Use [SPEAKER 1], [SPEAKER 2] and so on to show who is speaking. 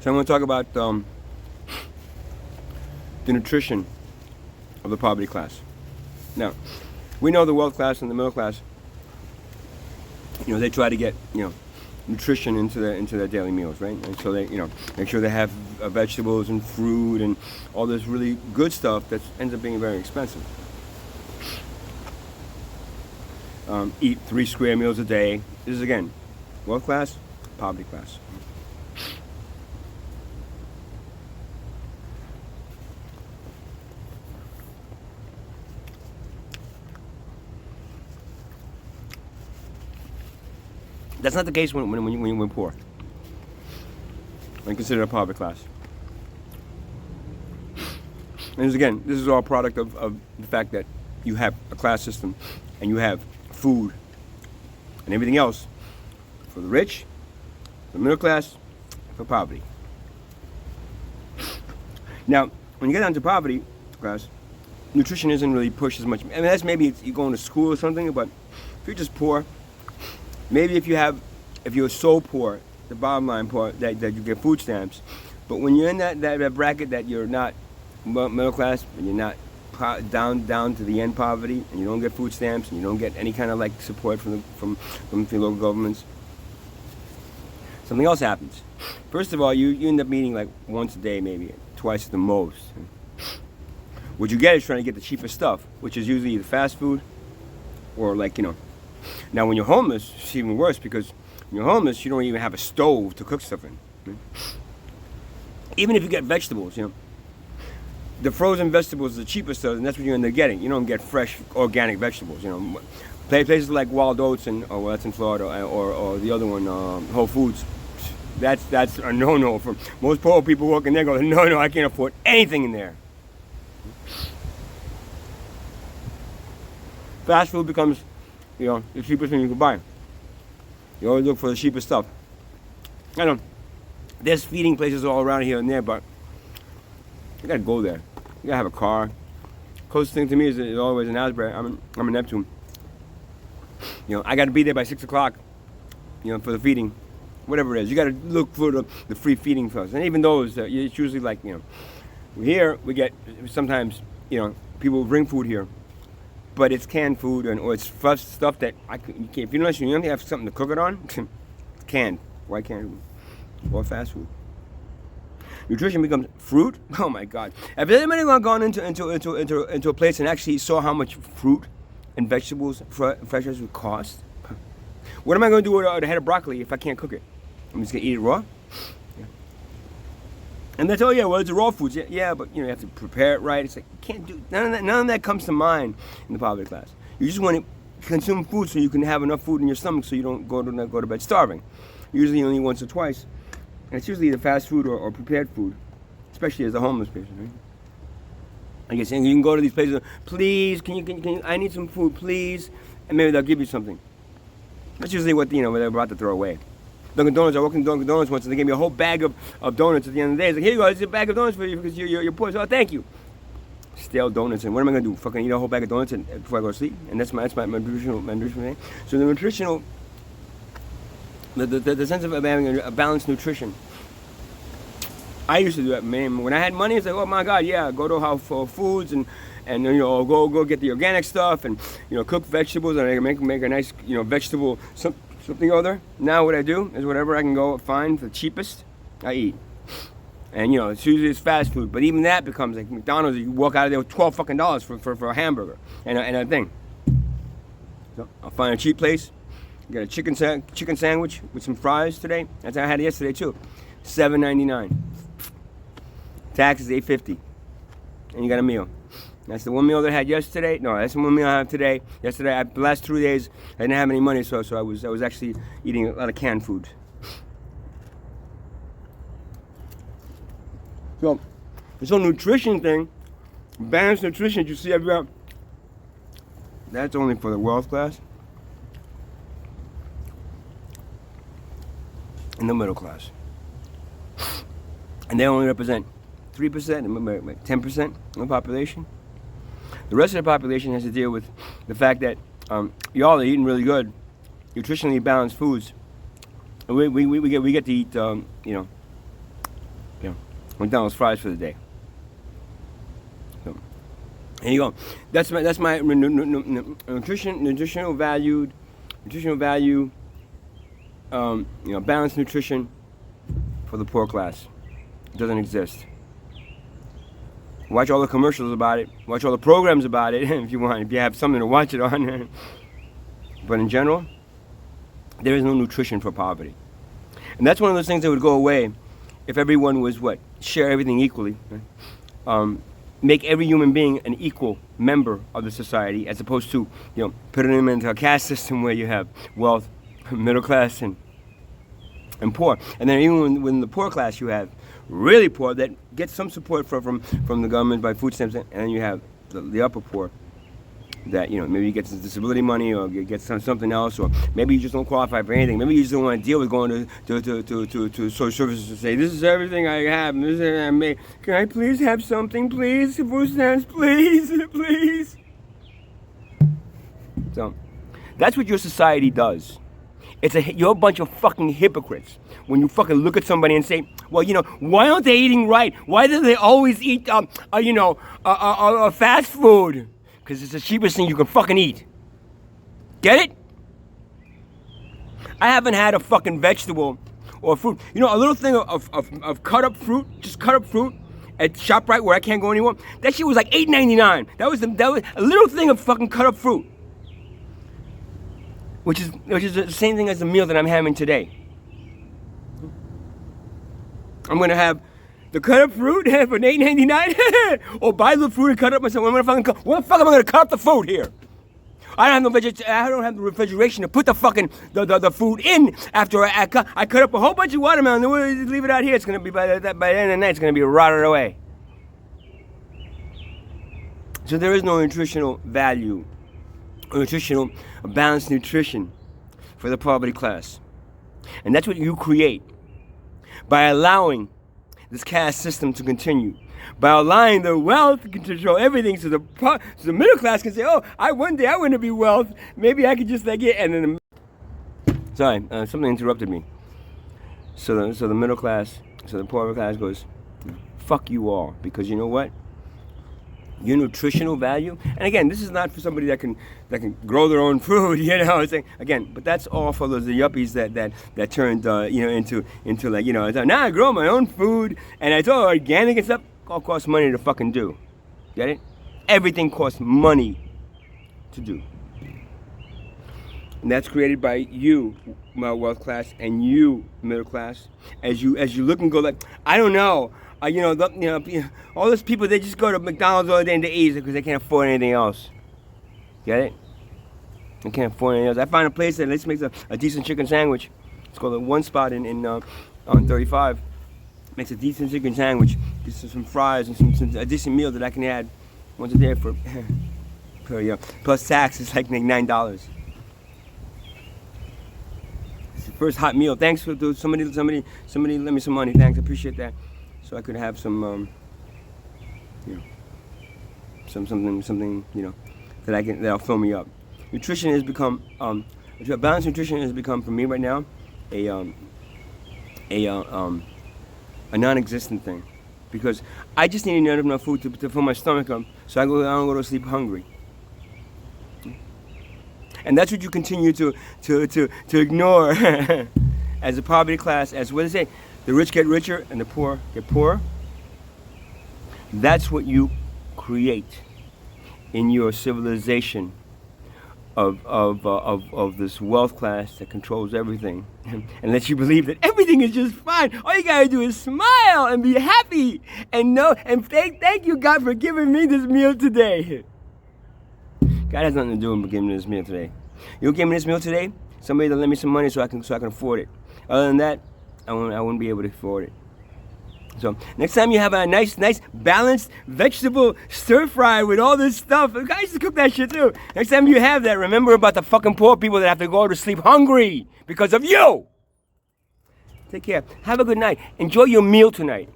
[SPEAKER 1] So I'm going to talk about the nutrition of the poverty class. Now, we know the wealth class and the middle class, they try to get, nutrition into their daily meals, right? And so they, make sure they have vegetables and fruit and all this really good stuff that ends up being very expensive. Eat 3 square meals a day. This is, again, wealth class, poverty class. That's not the case when we're poor. When considered a poverty class. And again, this is all a product of the fact that you have a class system and you have food and everything else for the rich, the middle class, for poverty. Now, when you get down to poverty class, nutrition isn't really pushed as much. I mean, that's maybe you're going to school or something, but if you're just poor, maybe if you're so poor, the bottom line poor, that you get food stamps. But when you're in that bracket that you're not middle class and you're not down to the end poverty, and you don't get food stamps and you don't get any kind of like support from the local governments, something else happens. First of all, you end up eating like once a day, maybe twice at the most. What you get is trying to get the cheapest stuff, which is usually either fast food or like, Now, when you're homeless, it's even worse because when you're homeless, you don't even have a stove to cook stuff in. Even if you get vegetables, the frozen vegetables are the cheapest stuff, and that's what you end up getting. You don't get fresh, organic vegetables. Places like Wild Oats that's in Florida, or the other one, Whole Foods. That's a no-no for most poor people working there. Go, no, I can't afford anything in there. Fast food becomes the cheapest thing you can buy. You always look for the cheapest stuff. I don't know. There's feeding places all around here and there, but you gotta go there. You gotta have a car. Closest thing to me is always in Asbury. I'm in Neptune. I gotta be there by 6 o'clock. For the feeding, whatever it is. You gotta look for the free feeding first. And even those, it's usually like here we get sometimes people bring food here. But it's canned food or it's stuff that you can't. If you don't have something to cook it on, it's canned. Why canned? Or fast food. Nutrition becomes fruit. Oh my God! Have anybody gone into a place and actually saw how much fruit and vegetables, fresh would cost? What am I going to do with a head of broccoli if I can't cook it? I'm just going to eat it raw. And that's, it's a raw foods. Yeah, but you have to prepare it right. It's like you can't do none of that comes to mind in the poverty class. You just want to consume food so you can have enough food in your stomach so you don't go to bed starving. Usually only once or twice, and it's usually the fast food or prepared food, especially as a homeless person. Right? I guess you can go to these places. Please, can you? I need some food, please, and maybe they'll give you something. That's usually what what they're about to throw away. Dunkin' Donuts, I walked in Dunkin' Donuts once and they gave me a whole bag of donuts at the end of the day. It's like, here you go, it's a bag of donuts for you because you're poor. So, thank you. Stale donuts, and what am I going to do? Fucking eat a whole bag of donuts before I go to sleep? And that's my nutritional thing. So the nutritional, the sense of having a balanced nutrition. I used to do that, man. When I had money, it's like, oh my God, yeah, go to Whole Foods and go get the organic stuff and cook vegetables and I make a nice vegetable something or other. Now what I do is whatever I can go find the cheapest, I eat. And it's usually fast food, but even that becomes like McDonald's. You walk out of there with $12 for a hamburger and a thing. So I'll find a cheap place. Get a chicken sandwich with some fries today. That's how I had it yesterday too. $7.99. Tax is $8.50, and you got a meal. That's the one meal that I had yesterday. No, that's the one meal I have today. Yesterday, the last 3 days, I didn't have any money, so I was actually eating a lot of canned food. So, this whole nutrition thing, balanced nutrition, you see everywhere, that's only for the wealth class and the middle class. And they only represent 3%, 10% of the population. The rest of the population has to deal with the fact that y'all are eating really good, nutritionally balanced foods. And we get to eat, McDonald's fries for the day. So, there you go. That's my nutritional value. Balanced nutrition for the poor class. It doesn't exist. Watch all the commercials about it. Watch all the programs about it if you want. If you have something to watch it on. But in general, there is no nutrition for poverty. And that's one of those things that would go away if everyone was share everything equally. Right? Make every human being an equal member of the society, as opposed to putting them into a caste system where you have wealth, middle class, and poor. And then even when the poor class, you have really poor that get some support from the government by food stamps, and then you have the upper poor that maybe you get some disability money, or you get something else, or maybe you just don't qualify for anything. Maybe you just don't want to deal with going to social services to say, this is everything I have, and this is everything I make. Can I please have something, please? Food stamps, please, please. So that's what your society does. You're a bunch of fucking hypocrites when you fucking look at somebody and say, well, why aren't they eating right? Why do they always eat fast food? Because it's the cheapest thing you can fucking eat. Get it? I haven't had a fucking vegetable or fruit. A little thing of cut up fruit, just cut up fruit at ShopRite where I can't go anymore. That shit was like $8.99. That was a little thing of fucking cut up fruit. Which is the same thing as the meal that I'm having today. I'm gonna have the cut up fruit for $8.99, or buy the fruit and cut up myself. What the fuck am I gonna cut up the food here? I don't have the refrigeration to put the fucking the food in after I cut up a whole bunch of watermelon. Then leave it out here. It's gonna be by the end of the night. It's gonna be rotted away. So there is no nutritional value, or balanced nutrition for the poverty class, and that's what you create by allowing this caste system to continue, by allowing the wealth to control everything, so the middle class can say, oh, one day I want to be wealth, maybe I could just get, and then sorry, something interrupted me. So the middle class, so the poor class goes, fuck you all, because you know what? Your nutritional value, and again, this is not for somebody that can grow their own food, again, but that's all for those yuppies that turned into now I grow my own food, and it's all organic and stuff. All costs money to fucking do. Get it? Everything costs money to do, and that's created by you, my wealth class, and you, middle class. As you look and go I don't know. All those people, they just go to McDonald's all day and they eat because they can't afford anything else. Get it? They can't afford anything else. I found a place that makes a decent chicken sandwich. It's called One Spot on 35. Makes a decent chicken sandwich. Gets some fries and a decent meal that I can add once a day for plus tax. It's like $9. It's the first hot meal. Thanks for somebody lent me some money. Thanks, I appreciate that. So I could have some, something, that'll fill me up. Nutrition has become, balanced nutrition has become for me right now a non-existent thing, because I just need enough food to fill my stomach up, so I don't go to sleep hungry. And that's what you continue to ignore as a poverty class, as what they say. The rich get richer and the poor get poorer. That's what you create in your civilization of this wealth class that controls everything and lets you believe that everything is just fine. All you gotta do is smile and be happy and thank you, God, for giving me this meal today. God has nothing to do with giving me this meal today. You give me this meal today, somebody to lend me some money so I can afford it. Other than that, I wouldn't be able to afford it. So next time you have a nice balanced vegetable stir fry with all this stuff, I used to cook that shit too. Next time you have that, remember about the fucking poor people that have to go to sleep hungry because of you. Take care. Have a good night. Enjoy your meal tonight.